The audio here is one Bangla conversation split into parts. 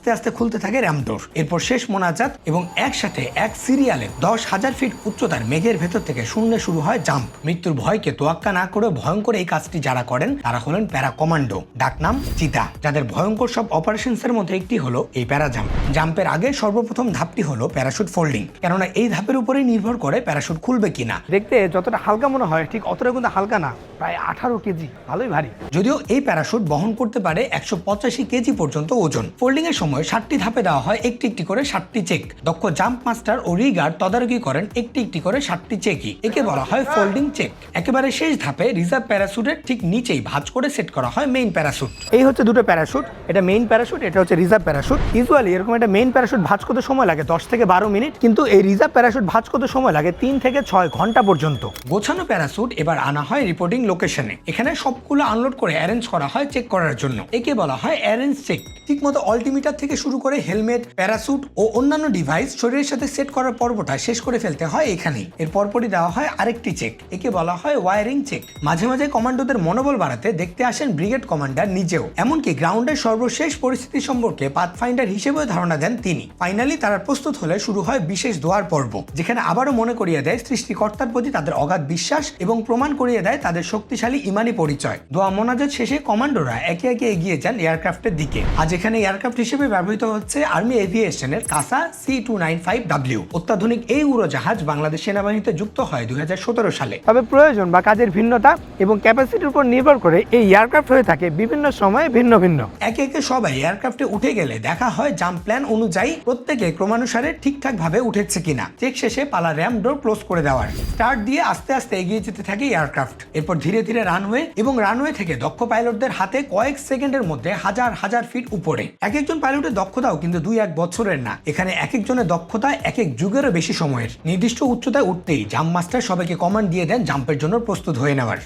আস্তে আস্তে খুলতে থাকে র্যাম্প ডোর। এরপর শেষ মোনাজাত এবং একসাথে এক সিরিয়ালে 10,000 ফিট উচ্চতার মেঘের ভেতর থেকে শূন্যে শুরু হয় জাম্প। মৃত্যুর ভয়কে তোয়াক্কা না করে ভয়ঙ্কর এই কাজটি যারা করেন তারা হলেন প্যারা কমান্ডো, ডাকনাম চিতা, যাদের ভয়ঙ্কর সব অপারেশনসের মধ্যে একটি হলো এই প্যারা জাম্প। জাম্পের আগে সর্বপ্রথম ধাপটি হলো প্যারাশুট ফোল্ডিং, কেননা এই ধাপের উপরেই নির্ভর করে প্যারাশুট খুলবে কিনা। দেখতে যতটা হালকা মনে হয় ঠিক অতটা কিন্তু হালকা না, প্রায় 18 কেজি, ভালোই ভারী। যদিও এই প্যারাশুট বহন করতে পারে 185 কেজি পর্যন্ত ওজন। ফোল্ডিং এর সময় 7টি ধাপে দেওয়া হয় একটি একটি করে 7টি চেক। দক্ষ জাম্প মাস্টার ও রিগার্ড তদারকি করেন একটি একটি করে 7টি চেকই। একে বলা হয় ফোল্ডিং চেক। একেবারে শেষ ধাপে রিজার্ভ প্যারাশুটের ঠিক নিচেই ভাঁজ করে সেট করা হয় মেইন প্যারাশুট। এই হচ্ছে দুটো প্যারাশুট, এটা মেইন প্যারাশুট, এটা হচ্ছে রিজার্ভ প্যারাশুট। ইউজুয়ালি এরকম একটা মেইন প্যারাশুট ভাঁজ করতে সময় লাগে 10 থেকে 12 মিনিট, কিন্তু এই রিজার্ভ প্যারাশুট ভাঁজ করতে সময় লাগে 3 থেকে 6 ঘন্টা পর্যন্ত। গোছানো প্যারাশুট এবার আনা হয় রিপোর্টিং লোকেশনে। এখানে সবগুলো আনলোড করে অ্যারেঞ্জ করা হয় চেক করার জন্য। একে বলা হয় অ্যারেঞ্জ চেক। ঠিকমতো অল্টিমিটার থেকে শুরু করে হেলমেট, প্যারাশুট ও অন্যান্য ডিভাইস শরীরের সাথে সেট করার পর্বটা শেষ করে ফেলতে হয় এখানেই। এর পরপরই দেওয়া হয় আরেকটি চেক, একে বলা হয় ওয়ারিং চেক। মাঝে মাঝে কমান্ডোদের মনোবল বাড়াতে দেখতে আসেন ব্রিগেড কমান্ডার নিজেও। এমনকি গ্রাউন্ডের সর্বশেষ পরিস্থিতি সম্পর্কে পাথফাইন্ডার হিসেবেও ধারণা দেন তিনি। ফাইনালি তারা প্রস্তুত হলে শুরু হয় বিশেষ দোয়ার পর্ব, যেখানে আবারও মনে করিয়ে দেয় সৃষ্টিকর্তার প্রতি তাদের অগাধ বিশ্বাস এবং প্রমাণ করিয়ে দেয় তাদের শক্তিশালী ইমানি পরিচয়। দোয়া মোনাজাত শেষে কমান্ডোরা একে একে এগিয়ে যান এয়ারক্রাফটের দিকে। আজ এখানে এয়ারক্রাফট হিসেবে ব্যবহৃত হচ্ছে আর্মি এভিয়েশনের কাসা C-295W। অত্যাধুনিক এই উড়োজাহাজ বাংলাদেশ সেনাবাহিনীতে যুক্ত হয় 2017 সালে। তবে প্রয়োজন বা কাজের ভিন্নতা এবং ক্যাপাসিটির উপর নির্ভর করে এই এয়ারক্রাফট হয়ে থাকে বিভিন্ন সময়ে ভিন্ন ভিন্ন। একে একে সবাই এয়ারক্রাফটে উঠে গেলে দেখা হয় জাম্প প্ল্যান অনুযায়ী প্রত্যেকে ক্রমানুসারে ঠিকঠাক ভাবে উঠেছে কিনা। চেক শেষে পালা র্যাম্প ডোর ক্লোজ করে দেওয়ার। স্টার্ট দিয়ে আস্তে আস্তে এগিয়ে যেতে থাকে এয়ারক্রাফট। এরপর ধীরে ধীরে রানওয়ে এবং রানওয়ে থেকে দক্ষ পাইলটদের হাতে কয়েক সেকেন্ডের মধ্যে হাজার হাজার ফিট উপরে। এক একজন পাইলটের দক্ষতাও কিন্তু 2-1 বছরের না। এখানে এক একজনের দক্ষতা এক এক যুগেরও বেশি সময়ের। নির্দিষ্ট উচ্চতায় উঠতেই জাম্প মাস্টার সবাইকে কমান্ড দিয়ে দেন জাম্পের জন্য প্রস্তুত হয়ে নেওয়ার।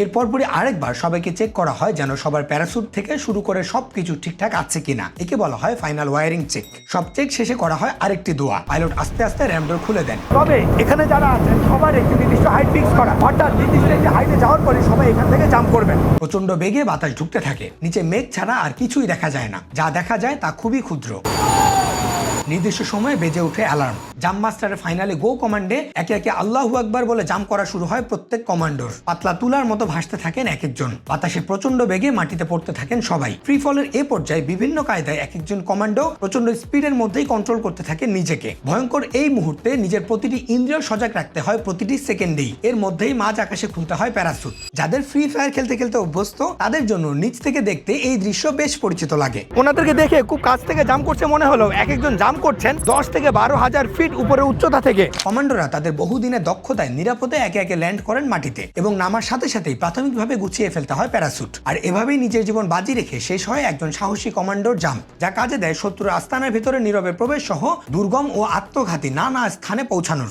এর পরপরই আরেকবার সবাইকে চেক করা হয় যেন সবার প্যারাশুট থেকে শুরু করে সবকিছু ঠিকঠাক আছে কিনা। একে বলা হয় ফাইনাল ওয়ারিং চেক। সব চেক শেষে করা হয় আরেকটি দোয়া। পাইলট আস্তে আস্তে র্যাম্প ডোর খুলে দেন। তবে এখানে যারা আছেন সবার একটি নির্দিষ্ট হাইট ফিক্স করা, অর্থাৎ নির্দিষ্ট একটি হাইটে যাওয়ার পরে সবাই এখান থেকে জাম্প করবেন। প্রচন্ড বেগে বাতাস ঢুকতে থাকে। নিচে মেঘ ছাড়া আর কিছুই দেখা যায় না। যা দেখা যায় তা খুবই ক্ষুদ্র। নির্দিষ্ট সময়ে বেজে ওঠে অ্যালার্ম। জাম্প মাস্টারের ফাইনালে গো কমান্ডে একে একে আল্লাহু আকবার বলে জাম্প করা শুরু হয় প্রত্যেক কমান্ডোর। পাতলা তুলার মতো ভাসতে থাকেন এক একজন। বাতাসে প্রচন্ড বেগে মাটিতে পড়তে থাকেন সবাই। ফ্রি ফলের এ পর্যায়ে বিভিন্ন কায়দায় এক একজন কমান্ডো প্রচন্ড স্পিডের মধ্যেই কন্ট্রোল করতে থাকেন নিজেকে। ভয়ঙ্কর এই মুহূর্তে নিজের প্রতিটি ইন্দ্রিয় সজাগ রাখতে হয় প্রতিটি সেকেন্ডেই। এর মধ্যেই মাঝ আকাশে খুলতে হয় প্যারাশুট। যাদের ফ্রি ফায়ার খেলতে খেলতে অভ্যস্ত তাদের জন্য নিচ থেকে দেখতে এই দৃশ্য বেশ পরিচিত লাগে। ওনাদেরকে দেখে খুব কাছ থেকে জাম্প করছে মনে হলো। এক একজন জাম্প করছেন 10 থেকে 12,000 ফিট উপরে উচ্চতা থেকে। কমান্ডোরা তাদের বহুদিনের দক্ষতায় নিরাপদে একে একে ল্যান্ড করেন মাটিতে এবং নামার সাথে সাথেই প্রাথমিকভাবে গুছিয়ে ফেলতে হয় প্যারাশুট। আর এভাবেই নিজের জীবন বাজি রেখে শেষ হয় একজন সাহসী কমান্ডোর জাম্প, যা কাজে দেয় শত্রুর আস্তানার ভিতরে নীরবে প্রবেশ সহ দুর্গম ও আত্মঘাতী নানা স্থানে পৌঁছানোর।